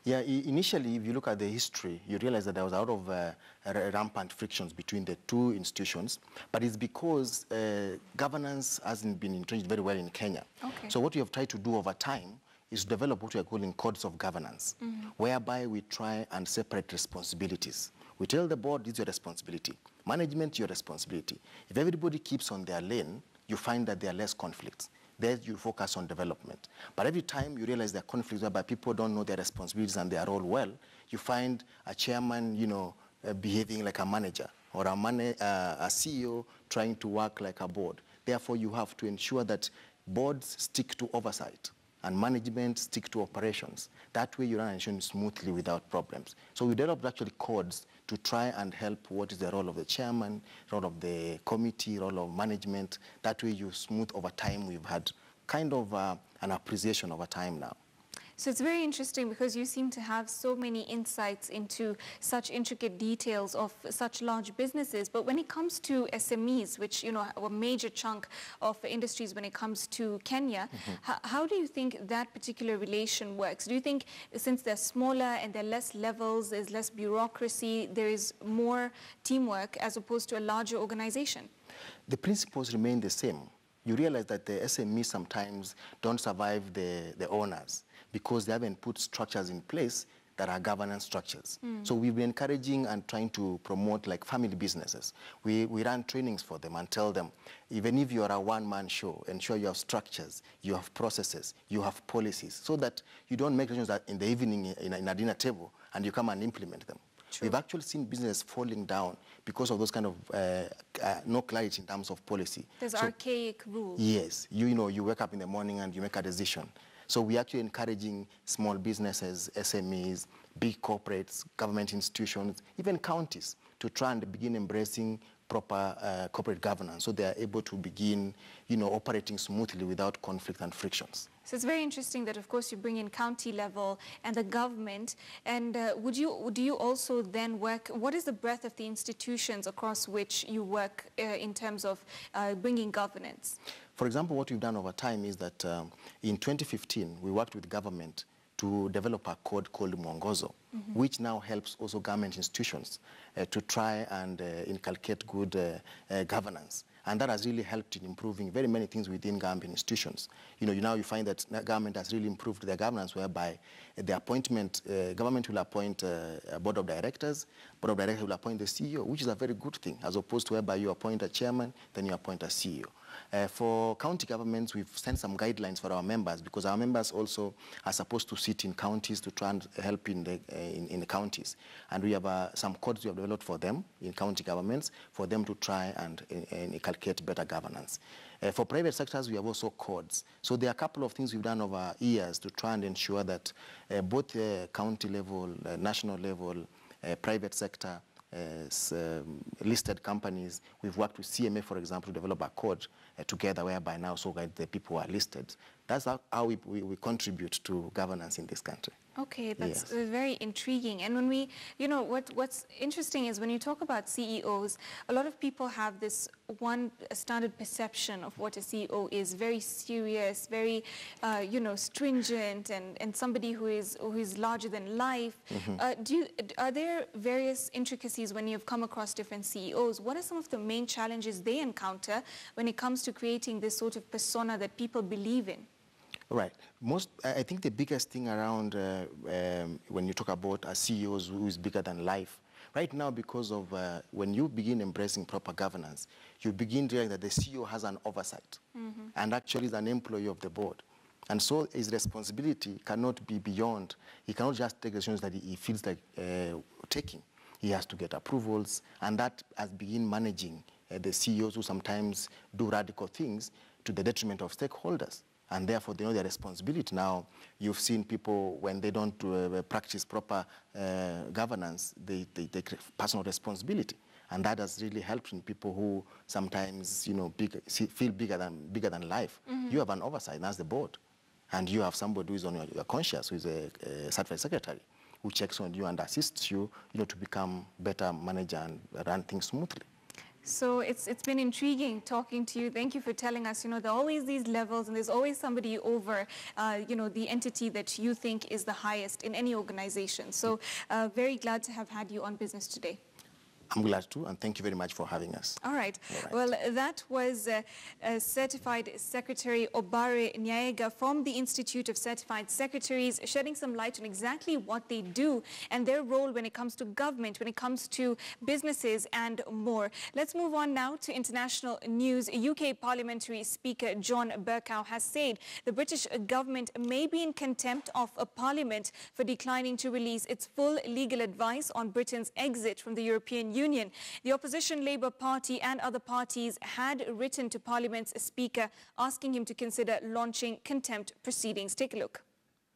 Yeah, initially, if you look at the history, you realize that there was a lot of rampant frictions between the two institutions, but it's because governance hasn't been entrenched very well in Kenya. Okay. So what we have tried to do over time is to develop what we are calling codes of governance, whereby we try and separate responsibilities. We tell the board, this is your responsibility. Management, your responsibility. If everybody keeps on their lane, you find that there are less conflicts. There you focus on development. But every time you realize there are conflicts whereby people don't know their responsibilities and their role well, you find a chairman, behaving like a manager, or a CEO trying to work like a board. Therefore, you have to ensure that boards stick to oversight and management stick to operations. That way you run an institution smoothly without problems. So we developed actually codes to try and help what is the role of the chairman, role of the committee, role of management. That way you smooth over time. We've had kind of an appreciation over time now. So it's very interesting because you seem to have so many insights into such intricate details of such large businesses. But when it comes to SMEs, which, are a major chunk of industries when it comes to Kenya, how do you think that particular relation works? Do you think since they're smaller and there are less levels, there's less bureaucracy, there is more teamwork as opposed to a larger organization? The principles remain the same. You realize that the SMEs sometimes don't survive the owners, because they haven't put structures in place that are governance structures. So we've been encouraging and trying to promote like family businesses. We run trainings for them and tell them, even if you're a one-man show, ensure you have structures, you have processes, you have policies, so that you don't make decisions that in the evening in a dinner table and you come and implement them. True. We've actually seen business falling down because of those kind of no clarity in terms of policy. There's archaic rules. Yes, you wake up in the morning and you make a decision. So we're actually encouraging small businesses, SMEs, big corporates, government institutions, even counties, to try and begin embracing proper corporate governance, so they are able to begin, operating smoothly without conflict and frictions. So it's very interesting that, of course, you bring in county level and the government. And do you also then work, what is the breadth of the institutions across which you work in terms of bringing governance? For example, what we've done over time is that in 2015, we worked with government to develop a code called Mwongozo, which now helps also government institutions to try and inculcate good governance. And that has really helped in improving very many things within government institutions. Now you find that government has really improved their governance, whereby the appointment, government will appoint a board of directors will appoint the CEO, which is a very good thing, as opposed to whereby you appoint a chairman, then you appoint a CEO. For county governments, we've sent some guidelines for our members, because our members also are supposed to sit in counties to try and help in the counties. And we have some codes we have developed for them in county governments, for them to try and inculcate better governance. For private sectors, we have also codes. So there are a couple of things we've done over years to try and ensure that both county level, national level, private sector, listed companies, we've worked with CMA, for example, to develop a code together, whereby now so that the people are listed. That's how we contribute to governance in this country. Okay, that's very intriguing. And when we, what's interesting is when you talk about CEOs, a lot of people have this one standard perception of what a CEO is: very serious, very, stringent, and somebody who is larger than life. Are there various intricacies when you've come across different CEOs? What are some of the main challenges they encounter when it comes to creating this sort of persona that people believe in? Right. I think the biggest thing around when you talk about a CEO who is bigger than life, right now, because of when you begin embracing proper governance, you begin realizing that the CEO has an oversight and actually is an employee of the board. And so his responsibility cannot be beyond, he cannot just take decisions that he feels like taking. He has to get approvals, and that has begin managing the CEOs who sometimes do radical things to the detriment of stakeholders. And therefore, they know their responsibility. Now, you've seen people, when they don't practice proper governance, they take personal responsibility. And that has really helped in people who sometimes, feel bigger than life. You have an oversight, and that's the board. And you have somebody who is on your conscience, who is a certified secretary, who checks on you and assists you, to become better manager and run things smoothly. So it's been intriguing talking to you. Thank you for telling us, there are always these levels and there's always somebody over, the entity that you think is the highest in any organization. So very glad to have had you on Business Today. I'm glad to, and thank you very much for having us. All right. All right. Well, that was Certified Secretary Obare Nyaega from the Institute of Certified Secretaries, shedding some light on exactly what they do and their role when it comes to government, when it comes to businesses and more. Let's move on now to international news. UK Parliamentary Speaker John Bercow has said the British government may be in contempt of a parliament for declining to release its full legal advice on Britain's exit from the European Union. The opposition Labour Party and other parties had written to Parliament's Speaker asking him to consider launching contempt proceedings. Take a look.